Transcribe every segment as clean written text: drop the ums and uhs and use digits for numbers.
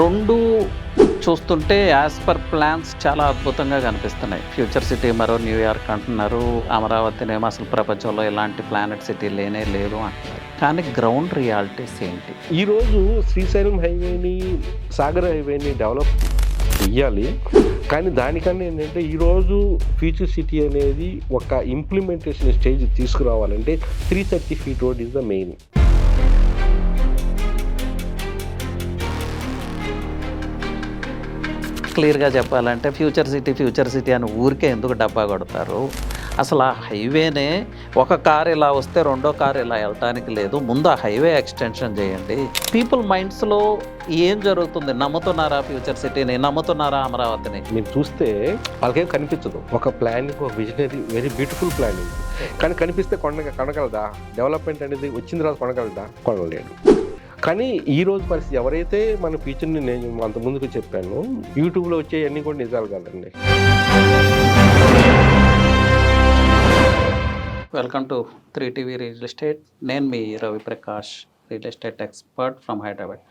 2 చూస్తుంటే as per plans చాలా అద్భుతంగా కనిపిస్తున్నాయి. ఫ్యూచర్ సిటీ మరో న్యూయార్క్ అంటున్నారు. అమరావతినేమో అసలు ప్రపంచంలో ఇలాంటి ప్లానెట్ సిటీ లేనే లేదు అంటున్నారు. కానీ గ్రౌండ్ రియాలిటీస్ ఏంటి? ఈరోజు శ్రీశైలం హైవేని, సాగర్ హైవేని డెవలప్ చెయ్యాలి. కానీ దానికన్నా ఏంటంటే ఈరోజు ఫ్యూచర్ సిటీ అనేది ఒక ఇంప్లిమెంటేషన్ స్టేజ్ తీసుకురావాలంటే 330 feet road is the main. క్లియర్గా చెప్పాలంటే ఫ్యూచర్ సిటీ అని ఊరికే ఎందుకు డబ్బా కొడతారు? అసలు ఆ హైవేనే ఒక కారు ఇలా వస్తే రెండో కారు ఇలా వెళ్ళటానికి లేదు. ముందు ఆ హైవే ఎక్స్టెన్షన్ చేయండి. పీపుల్ మైండ్స్లో ఏం జరుగుతుంది? నమ్ముతున్నారా ఫ్యూచర్ సిటీని? నమ్ముతున్నారా అమరావతిని? మీరు చూస్తే వాళ్ళకేం కనిపించదు. ఒక ప్లానింగ్, ఒక విజనరీ, వెరీ బ్యూటిఫుల్ ప్లానింగ్. కానీ కనిపిస్తే కొనగలదా? డెవలప్మెంట్ అనేది వచ్చిన తర్వాత కొనగలదా? కొనలేడు. కానీ ఈ రోజు పరిస్థితి ఎవరైతే మన ఫ్యూచర్ని నేను అంత ముందుకు చెప్పాను, యూట్యూబ్లో వచ్చేవన్నీ కూడా నిజాలు కాదండి. Welcome to 3TV real estate. నేను మీ Ravi Prakash, real estate expert from Hyderabad.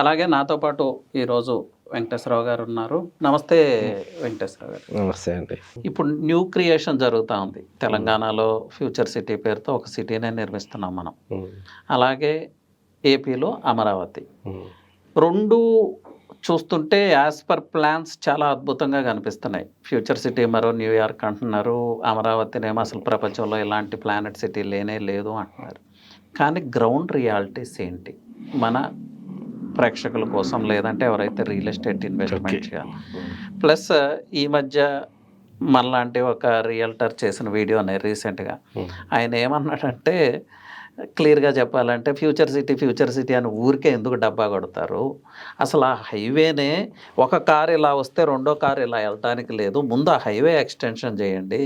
అలాగే నాతో పాటు ఈరోజు వెంకటేశ్వరరావు గారు ఉన్నారు. నమస్తే వెంకటేశ్వరరావు గారు. నమస్తే అండి. ఇప్పుడు న్యూ క్రియేషన్ జరుగుతూ ఉంది తెలంగాణలో. ఫ్యూచర్ సిటీ పేరుతో ఒక సిటీనే నిర్మిస్తున్నాం మనం. అలాగే ఏపీలో అమరావతి. 2 చూస్తుంటే యాజ్ పర్ ప్లాన్స్ చాలా అద్భుతంగా కనిపిస్తున్నాయి. ఫ్యూచర్ సిటీ మరో న్యూయార్క్ అంటున్నారు. అమరావతినేమో అసలు ప్రపంచంలో ఇలాంటి ప్లానెట్ సిటీ లేనే లేదు అంటున్నారు. కానీ గ్రౌండ్ రియాలిటీస్ ఏంటి? మన ప్రేక్షకుల కోసం, లేదంటే ఎవరైతే రియల్ ఎస్టేట్ ఇన్వెస్ట్మెంట్ చేయాలి. ప్లస్ ఈ మధ్య మనలాంటి ఒక రియల్టర్ చేసిన వీడియోనే రీసెంట్గా. ఆయన ఏమన్నాడంటే, క్లియర్గా చెప్పాలంటే ఫ్యూచర్ సిటీ అని ఊరికే ఎందుకు డబ్బా కొడతారు? అసలు ఆ హైవేనే ఒక కారు ఇలా వస్తే రెండో కారు ఇలా వెళ్ళటానికి లేదు. ముందు ఆ హైవే ఎక్స్టెన్షన్ చేయండి.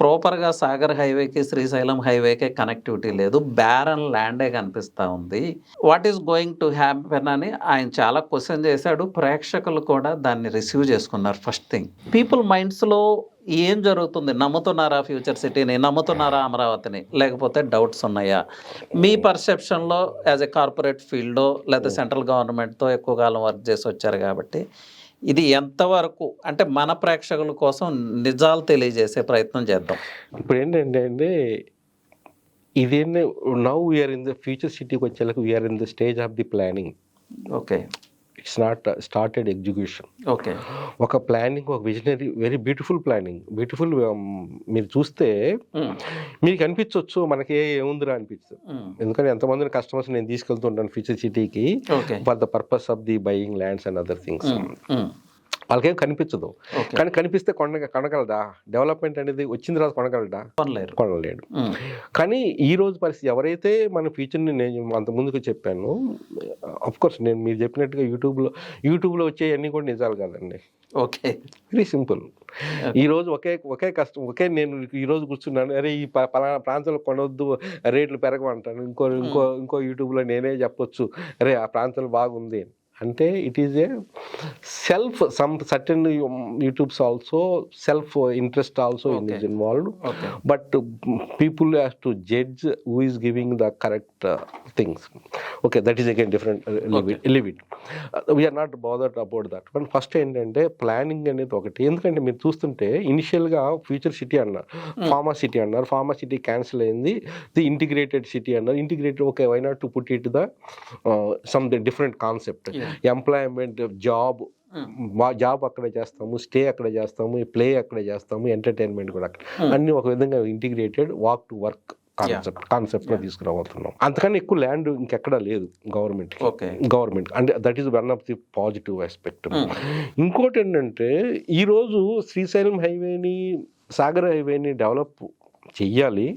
ప్రాపర్గా సాగర్ హైవేకి, శ్రీశైలం హైవేకి కనెక్టివిటీ లేదు. బ్యారన్ ల్యాండే కనిపిస్తూ ఉంది. What is going to happen అని ఆయన చాలా క్వశ్చన్ చేశాడు. ప్రేక్షకులు కూడా దాన్ని రిసీవ్ చేసుకున్నారు. ఫస్ట్ థింగ్, పీపుల్ మైండ్స్లో ఏం జరుగుతుంది? నమ్ముతున్నారా ఫ్యూచర్ సిటీని? నమ్ముతున్నారా అమరావతిని? లేకపోతే డౌట్స్ ఉన్నాయా? మీ పర్సెప్షన్లో యాజ్ ఎ కార్పొరేట్ ఫీల్డ్లో లేదా సెంట్రల్ గవర్నమెంట్తో ఎక్కువ కాలం వర్క్ చేసి వచ్చారు కాబట్టి ఇది ఎంతవరకు అంటే మన ప్రేక్షకుల కోసం నిజాలు తెలియజేసే ప్రయత్నం చేద్దాం. ఇప్పుడు ఏంటంటే ఇదేంటే now we are in the future సిటీకి వచ్చేలకు we are in the stage of the planning. Okay, it's not started execution. Okay, ఒక ప్లానింగ్, ఒక visionary, very beautiful planning. Beautiful. మీరు చూస్తే మీకు అనిపించవచ్చు మనకి ఏముందిరా అనిపిస్తుంది. ఎందుకంటే ఎంతమందిని కస్టమర్స్ నేను తీసుకెళ్తుంటాను ఫ్యూచర్ సిటీకి for the purpose of the buying lands and other things. వాళ్ళకేం కనిపించదు. కానీ కనిపిస్తే కొనగలదా? డెవలప్మెంట్ అనేది వచ్చిన తర్వాత కొనగలదా? కొనలేడు. కానీ ఈ రోజు పరిస్థితి ఎవరైతే మన ఫ్యూచర్ని నేను అంత ముందుకు చెప్పాను, అఫ్కోర్స్ నేను మీరు చెప్పినట్టుగా యూట్యూబ్లో వచ్చేవన్నీ కూడా నిజాలు కాదండి. Okay, very simple. ఈరోజు ఒకే నేను ఈరోజు కూర్చున్నాను, అరే ఈ పలానా ప్రాంతంలో కొనవద్దు, రేట్లు పెరగమంటాను. ఇంకో యూట్యూబ్లో నేనే చెప్పొచ్చు, అరే ఆ ప్రాంతంలో బాగుంది అంటే it is a self some certain YouTubes also self interest also is involved. But people have to judge who is giving the correct things. Okay, that is again different. Leave it. We are not bothered about that. But first ఏంటంటే planning అనేది ఒకటి. ఎందుకంటే మీరు చూస్తుంటే ఇనిషియల్గా future city అన్నారు, pharma city అన్నారు. Pharma city cancel అయింది, ది ఇంటిగ్రేటెడ్ సిటీ అన్నారు. Integrated, okay, why not to put it the some different concept. Employment, job అక్కడే చేస్తాము, స్టే అక్కడే చేస్తాము, ప్లే అక్కడే చేస్తాము, ఎంటర్టైన్మెంట్ కూడా అక్కడ, అన్ని ఒక విధంగా integrated walk to work concept లో తీసుకురాబోతున్నాం. అంతకన్నా ఎక్కువ ల్యాండ్ ఇంకెక్కడా లేదు గవర్నమెంట్ అంటే that is one of the positive aspect. ఇంకోటి ఏంటంటే ఈరోజు శ్రీశైలం హైవేని, సాగర్ హైవేని డెవలప్ చెయ్యాలి.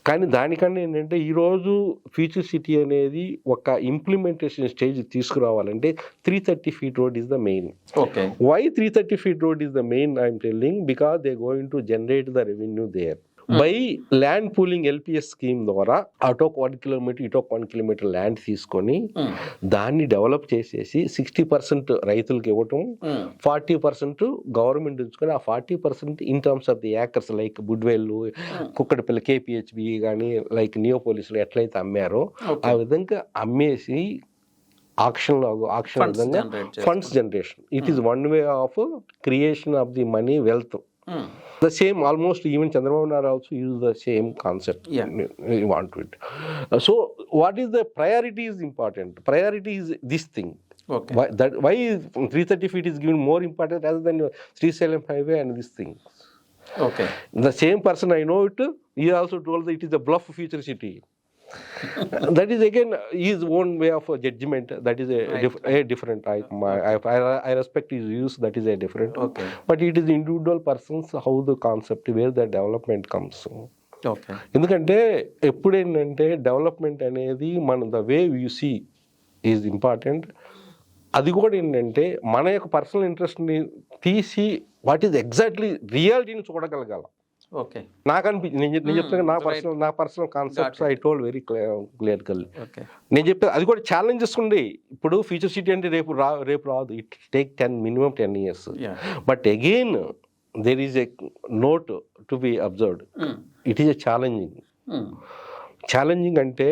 కానీ దానికన్నా ఏంటంటే ఈరోజు ఫ్యూచర్ సిటీ అనేది ఒక ఇంప్లిమెంటేషన్ స్టేజ్ తీసుకురావాలంటే 330 feet road is the main. Why 330 feet road is the main? I'm telling because they going to generate the revenue there. By land pooling LPS scheme ద్వారా అటో 1 కిలోమీటర్ ఇటో 1 kilometre land తీసుకొని దాన్ని develop చేసేసి 60% రైతులకు ఇవ్వటం, 40% government ఉంచుకొని ఆ 40% in terms of the acres like Budvel, Kukatpally, KPHB కానీ లైక్ నియోపోలిస్లో ఎట్లయితే అమ్మారో ఆ విధంగా అమ్మేసి ఆక్షన్ ఫండ్స్ విధంగా generate funds generation. It is one way of creation of the money wealth. The same almost even Chandrababu Naidu also use the same concept. You want to it. So what is the priority is important. Priority is this thing. Okay. Why is 330 feet is given more important rather than Srisailam highway and this thing. Okay. The same person I know it. He also told that it is a bluff future city. That is again his own way of judgment. That is a different. I respect his views. That is a different. Okay. But it is individual persons how the concept where the development comes. Okay. ఎందుకంటే ఎప్పుడేంటంటే development అనేది the way you see is important. అది కూడా ఏంటంటే మన యొక్క personal ఇంట్రెస్ట్ని తీసి వాట్ ఈజ్ ఎగ్జాక్ట్లీ రియాలిటీని చూడగలగాల. ఓకే. నాకు అనిపించింది నేను చెప్తాను నా personal concepts I told very క్లియర్గా. నేను చెప్పేది అది కూడా ఛాలెంజెస్ ఉండే. ఇప్పుడు ఫ్యూచర్ సిటీ అంటే రేపు రాదు. It take 10 years. But again there is a note to be observed. It is a challenging అంటే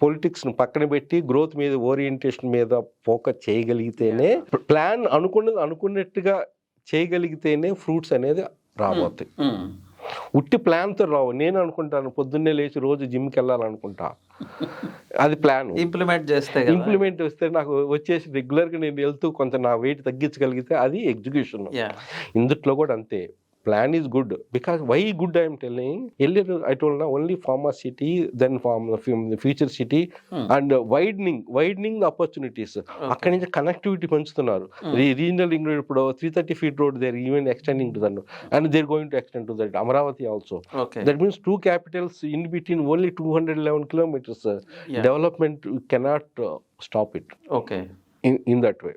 పొలిటిక్స్ను పక్కన పెట్టి గ్రోత్ మీద ఓరియంటేషన్ మీద ఫోకస్ చేయగలిగితేనే ప్లాన్ అనుకున్నట్టుగా చేయగలిగితేనే ఫ్రూట్స్ అనేది రాబోతాయి. ఉట్టి ప్లాన్తో రావు. నేను అనుకుంటాను పొద్దున్నే లేచి రోజు జిమ్కి వెళ్ళాలనుకుంటా, అది ప్లాన్. ఇంప్లిమెంట్ వస్తే నాకు వచ్చేసి రెగ్యులర్గా నేను వెళ్తూ కొంత నా వెయిట్ తగ్గించగలిగితే అది ఎగ్జిక్యూషన్. ఇందుట్లో కూడా అంతే. Plan is good because why good I am telling. Earlier I told now only pharma city, then the future city and widening the opportunities. అక్కడి నుంచి కనెక్టివిటీ పెంచుతున్నారు. రీజనల్ ఇంక్లూడ్ ఇప్పుడు 330 feet road they are even extending to that and they are going to extend to that Amaravati also. That means two capitals in between only 211 kilometers. Development cannot stop it. Okay. In that way.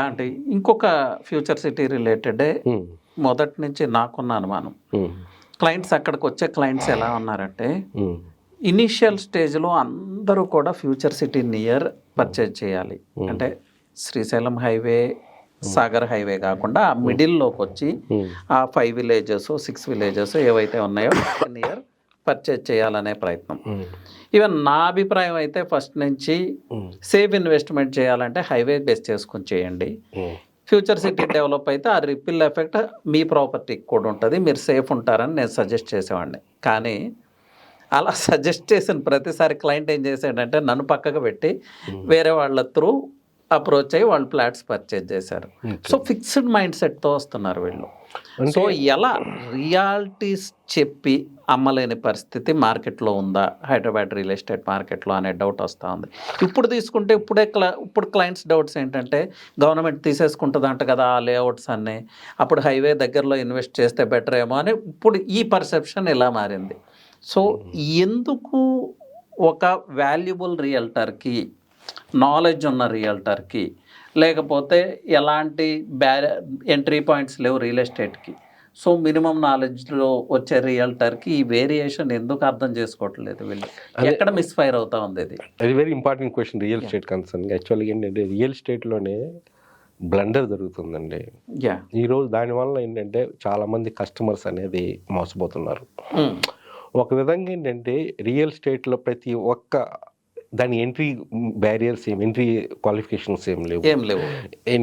అంటే ఇంకొక future city related మొదటి నుంచి నాకున్న అనుమానం, clients అక్కడికి వచ్చే clients ఎలా ఉన్నారంటే ఇనిషియల్ స్టేజ్లో అందరూ కూడా ఫ్యూచర్ సిటీ నియర్ పర్చేజ్ చేయాలి అంటే శ్రీశైలం హైవే, సాగర్ హైవే కాకుండా ఆ మిడిల్లోకి వచ్చి ఆ 5 villages 6 villages ఏవైతే ఉన్నాయో నియర్ పర్చేజ్ చేయాలనే ప్రయత్నం. ఈవెన్ నా అభిప్రాయం అయితే ఫస్ట్ నుంచి సేఫ్ ఇన్వెస్ట్మెంట్ చేయాలంటే హైవే బేస్ చేసుకొని చేయండి. ఫ్యూచర్ సిటీ డెవలప్ అయితే ఆ రిపిల్ ఎఫెక్ట్ మీ ప్రాపర్టీకి కూడా ఉంటుంది, మీరు సేఫ్ ఉంటారని నేను సజెస్ట్ చేసేవాడిని. కానీ అలా సజెస్ట్ చేసిన ప్రతిసారి క్లయింట్ ఏం చేశాడంటే నన్ను పక్కకు పెట్టి వేరే వాళ్ళ త్రూ అప్రోచ్ అయ్యి వాళ్ళు ఫ్లాట్స్ పర్చేజ్ చేశారు. సో ఫిక్స్డ్ మైండ్ సెట్తో వస్తున్నారు వీళ్ళు. సో ఎలా రియాలిటీస్ చెప్పి అమ్మలేని పరిస్థితి మార్కెట్లో ఉందా హైదరాబాద్ రియల్ ఎస్టేట్ మార్కెట్లో అనే డౌట్ వస్తూ ఉంది. ఇప్పుడు తీసుకుంటే ఇప్పుడు క్లయింట్స్ డౌట్స్ ఏంటంటే గవర్నమెంట్ తీసేసుకుంటుందంట కదా ఆ లేఅవుట్స్ అన్నీ, అప్పుడు హైవే దగ్గరలో ఇన్వెస్ట్ చేస్తే బెటర్ ఏమో అని ఇప్పుడు ఈ పర్సెప్షన్ ఇలా మారింది. సో ఎందుకు ఒక వాల్యుబుల్ రియల్టర్కి, నాలెడ్జ్ ఉన్న రియల్టర్కి, లేకపోతే ఎలాంటి ఎంట్రీ పాయింట్స్ లేవు రియల్ ఎస్టేట్కి, సో మినిమం నాలెడ్జ్లో వచ్చే రియల్టర్కి ఈ వేరియేషన్ ఎందుకు అర్థం చేసుకోవట్లేదు వీళ్ళు? ఎక్కడ మిస్ఫైర్ అవుతా ఉంది? అది very important question real estate concern. యాక్చువల్గా ఏంటంటే రియల్ ఎస్టేట్లోనే బ్లండర్ జరుగుతుందండి ఈరోజు. దానివల్ల ఏంటంటే చాలామంది కస్టమర్స్ అనేది మోసపోతున్నారు. ఒక విధంగా ఏంటంటే రియల్ ఎస్టేట్లో ప్రతి ఒక్క దాని ఎంట్రీ బ్యారియర్స్ ఎంట్రీ క్వాలిఫికేషన్స్ ఏం లేవు.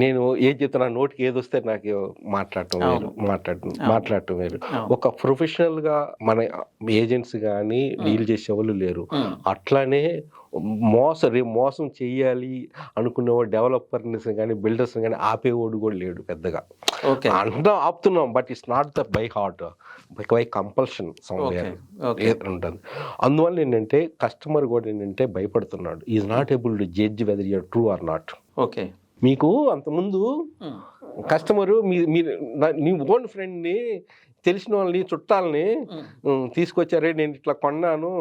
నేను ఏం చెప్తున్నా నోటికి ఏది వస్తే నాకు మాట్లాడటం వేరు. ఒక ప్రొఫెషనల్గా మన ఏజెంట్స్ కానీ డీల్ చేసే వాళ్ళు లేరు. అట్లానే మోసం చెయ్యాలి అనుకునేవాడు డెవలపర్ని కానీ బిల్డర్స్ కానీ ఆపేవాడు కూడా లేడు పెద్దగా. అంతా ఆపుతున్నాం but it's not the by heart, by compulsion ఉంటుంది. అందువల్ల ఏంటంటే కస్టమర్ కూడా ఏంటంటే భయపడుతున్నాడు. Is not able to judge whether you're true or not. Okay. మీకు అంతకుముందు కస్టమరు నీ ఓన్ ఫ్రెండ్ని, తెలిసిన వాళ్ళని, చుట్టాలని తీసుకొచ్చారే నేను ఇట్లా కొన్నాను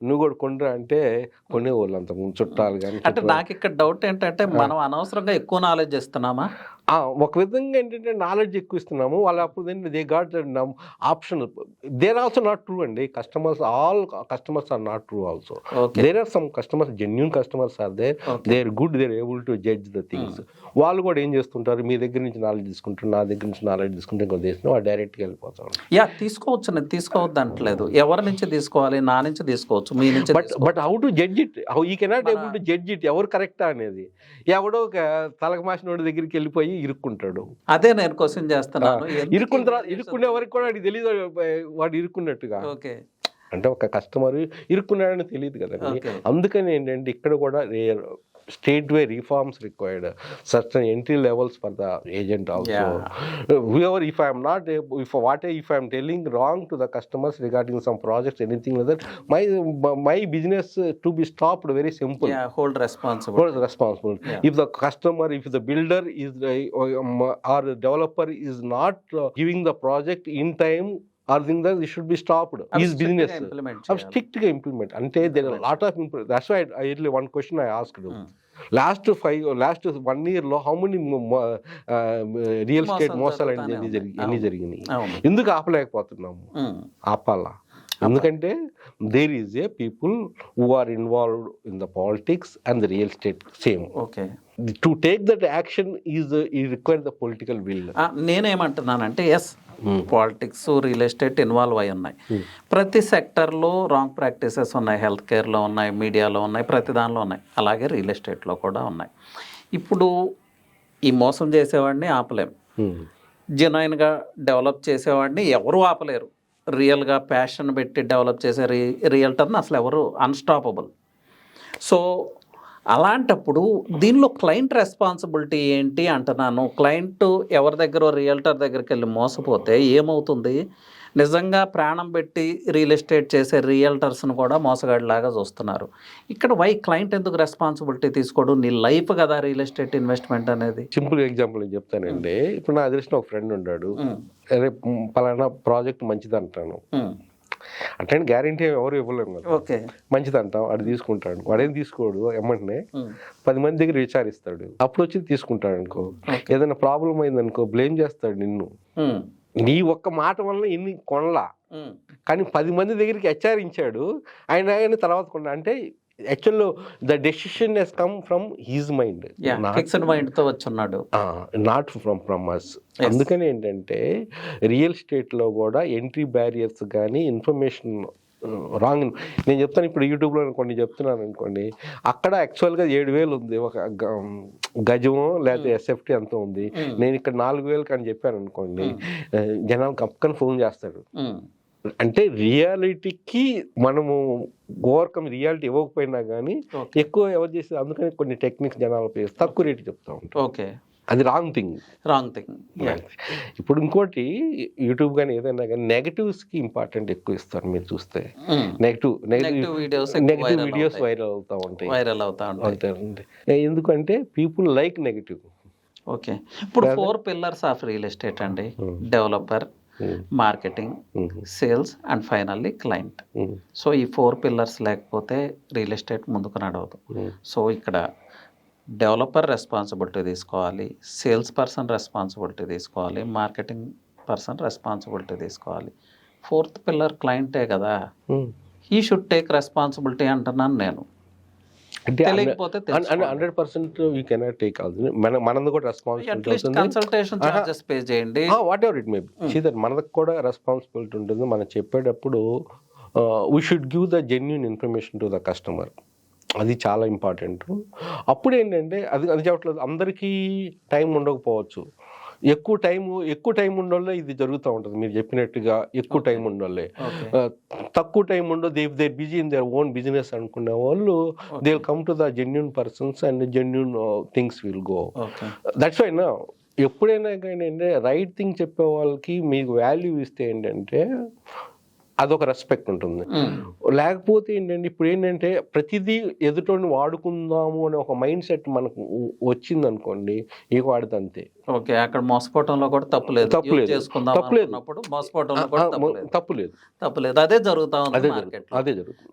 నువ్వు కూడా కొనరా అంటే కొనేవాళ్ళు అంతకుముందు చుట్టాలు కానీ. అంటే నాకు ఇక్కడ డౌట్ ఏంటంటే మనం అనవసరంగా ఎక్కువ నాలెడ్జ్ ఇస్తున్నామా? ఒక విధంగా ఏంటంటే నాలెడ్జ్ ఎక్కువ ఇస్తున్నాము. వాళ్ళు అప్పుడు they got option. There also not true అండి. All customers are not true also. There are some customers, genuine customers are there. They are good, they are able to judge the things. వాళ్ళు కూడా ఏం చేస్తుంటారు, మీ దగ్గర నుంచి knowledge తీసుకుంటారు, నా దగ్గర నుంచి నాలెడ్జ్ తీసుకుంటే ఇంకో దేశం వాళ్ళు డైరెక్ట్గా వెళ్ళిపోతారు. తీసుకోవచ్చు, నేను తీసుకోవద్దు అంటలేదు. ఎవరి నుంచి తీసుకోవాలి? నా నుంచి తీసుకోవచ్చు, మీ నుంచి but how to judge it, how he cannot able to judge it ఎవరు కరెక్టా అనేది. ఎవడో ఒక తలకు మాసినోడి దగ్గరికి వెళ్ళిపోయి ఇరుక్కుంటాడు. అదే నేను క్వశ్చన్ చేస్తున్నాను. ఇరుక్కున్న తర్వాత ఇరుక్కునే వరకు కూడా వాడికి తెలియదు వాడు ఇరుక్కున్నట్టుగా. ఓకే, అంటే ఒక కస్టమర్ ఇరుక్కున్నాడని తెలియదు కదండి. అందుకని ఏంటంటే ఇక్కడ కూడా state way reforms required, certain entry levels for the agent also. Whoever, if I am not able, if I am telling wrong to the customers regarding some projects, anything like that, my business to be stopped, very simple. Hold responsible. If the customer, if the builder is or the developer is not giving the project in time, or think that it should be stopped. His business strictly implement. Ante there are a lot of that's why earlier one question I asked you. Last 1 year లో how many real estate మోసాలు ఎన్ని జరిగినాయి? ఎందుకు ఆపలేకపోతున్నాము? ఆపాలా. ఎందుకంటే there is a people who are involved in the politics and the real estate same. Okay, to take that action is require the political will. నేనేమంటున్నానంటే yes, politics real estate involve అయి ఉన్నాయి. ప్రతి సెక్టర్లో రాంగ్ ప్రాక్టీసెస్ ఉన్నాయి, health కేర్లో ఉన్నాయి, మీడియాలో ఉన్నాయి, ప్రతి దానిలో ఉన్నాయి, అలాగే రియల్ ఎస్టేట్లో కూడా ఉన్నాయి. ఇప్పుడు ఈ మోసం చేసేవాడిని ఆపలేం, జెన్యున్గా డెవలప్ చేసేవాడిని ఎవరు ఆపలేరు. రియల్గా ప్యాషన్ పెట్టి డెవలప్ చేసే రియల్టర్ని అసలు ఎవరు అన్స్టాపబుల్. సో అలాంటప్పుడు దీనిలో క్లయింట్ రెస్పాన్సిబిలిటీ ఏంటి అంటున్నాను. క్లయింట్ ఎవరి దగ్గర రియల్టర్ దగ్గరికి వెళ్ళి మోసపోతే ఏమవుతుంది? నిజంగా ప్రాణం పెట్టి రియల్ ఎస్టేట్ చేసే రియల్టర్స్ను కూడా మోసగాడిలాగా చూస్తున్నారు. ఇక్కడ వై క్లయింట్ ఎందుకు రెస్పాన్సిబిలిటీ తీసుకోడు? నీ లైఫ్ కదా రియల్ ఎస్టేట్ ఇన్వెస్ట్మెంట్ అనేది. సింపుల్ ఎగ్జాంపుల్ నేను చెప్తానండి. ఇప్పుడు నా తెలిసిన ఒక ఫ్రెండ్ ఉన్నాడు, అరే పలానా ప్రాజెక్ట్ మంచిది అంటాను అంటే గ్యారంటీ ఎవరు ఇవ్వలేము కదా. ఓకే, మంచిది అంటాం, వాడు తీసుకుంటాడు. వాడేం తీసుకోడు, ఎమ్మంటనే 10 మంది దగ్గర విచారిస్తాడు. అప్పుడు వచ్చి తీసుకుంటాడు అనుకో. ఏదైనా ప్రాబ్లం అయిందనుకో బ్లేమ్ చేస్తాడు నిన్ను. నీ ఒక్క మాట వల్ల ఎన్ని కొనలా, కానీ 10 మంది దగ్గరికి హెచ్చరించాడు ఆయన తర్వాత కొన్నా. అంటే actual the decision he's come from his mind, fixed mind తో వచ్చున్నాడు, నాట్ ఫ్రమ్ అస్. అందుకని ఏంటంటే రియల్ ఎస్టేట్లో కూడా ఎంట్రీ బ్యారియర్స్ కానీ ఇన్ఫర్మేషన్ రాంగ్. నేను చెప్తాను, ఇప్పుడు యూట్యూబ్లో కొన్ని చెప్తున్నాను అనుకోండి, అక్కడ యాక్చువల్గా 7,000 ఉంది ఒక గజము, లేకపోతే ఎస్ఎఫ్టీ అంత ఉంది. నేను ఇక్కడ 4,000 అని చెప్పాను అనుకోండి, జనాలు కప్పుకొని ఫోన్ చేస్తాడు. అంటే రియాలిటీకి మనము ఓవర్కమ్ రియాలిటీ ఇవ్వకపోయినా కానీ ఎక్కువ ఎవరు చేసేది. అందుకని కొన్ని టెక్నిక్స్ జనాలు తక్కువ రేటు చెప్తా ఉంటాం. ఓకే, అది రాంగ్ థింగ్. ఇప్పుడు ఇంకోటి యూట్యూబ్ కానీ ఏదైనా కానీ నెగటివ్స్కి ఇంపార్టెంట్ ఎక్కువ ఇస్తారు. మీరు చూస్తే నెగటివ్ వీడియోస్ వైరల్ అవుతా ఉంటాయి. ఎందుకంటే పీపుల్ లైక్ నెగటివ్. ఓకే, ఇప్పుడు 4 పిల్లర్స్ ఆఫ్ రియల్ ఎస్టేట్ అండి: developer, marketing, sales and finally client. So ఈ 4 పిల్లర్స్ లేకపోతే రియల్ ఎస్టేట్ ముందుకు నడవదు. సో ఇక్కడ డెవలపర్ రెస్పాన్సిబిలిటీ తీసుకోవాలి, సేల్స్ పర్సన్ రెస్పాన్సిబిలిటీ తీసుకోవాలి, మార్కెటింగ్ పర్సన్ రెస్పాన్సిబిలిటీ తీసుకోవాలి. 4th పిల్లర్ క్లయింటే కదా, హీ షుడ్ టేక్ రెస్పాన్సిబిలిటీ అంటున్నాను నేను. తెలియకపోతే 100% యూ కెనాట్ టేక్ మనది కూడా రెస్పాన్సిబిలిటీ. కన్సల్టేషన్ చార్జెస్ పే చేయండి, what ever it may be. మనకు కూడా రెస్పాన్సిబిలిటీ ఉంటుంది. మనం చెప్పేటప్పుడు we should give the genuine information to the customer. అది చాలా ఇంపార్టెంట్. అప్పుడు ఏంటంటే అది చెప్పట్లేదు, అందరికీ టైం ఉండకపోవచ్చు. ఎక్కువ టైం ఉండోళ్ళే ఇది జరుగుతూ ఉంటుంది. మీరు చెప్పినట్టుగా ఎక్కువ టైం ఉండోళ్ళే, తక్కువ టైం ఉండో they busy in their own business అనుకునే వాళ్ళు they will come to the genuine persons and genuine things will go. That's why నా ఎప్పుడైనా కానీ ఏంటంటే రైట్ థింగ్ చెప్పే వాళ్ళకి మీకు వాల్యూ ఇస్తే ఏంటంటే అదొక రెస్పెక్ట్ ఉంటుంది. లేకపోతే ఏంటంటే ఇప్పుడు ఏంటంటే ప్రతిదీ ఎదుటోని వాడుకుందాము అనే ఒక మైండ్ సెట్ మనకు వచ్చింది అనుకోండి, ఇక వాడితే అంతే. ఓకే, అక్కడ మోసపోవటంలో కూడా తప్పులేదు. తప్పులేదు. అదే జరుగుతా ఉంది. అదే జరుగుతుంది.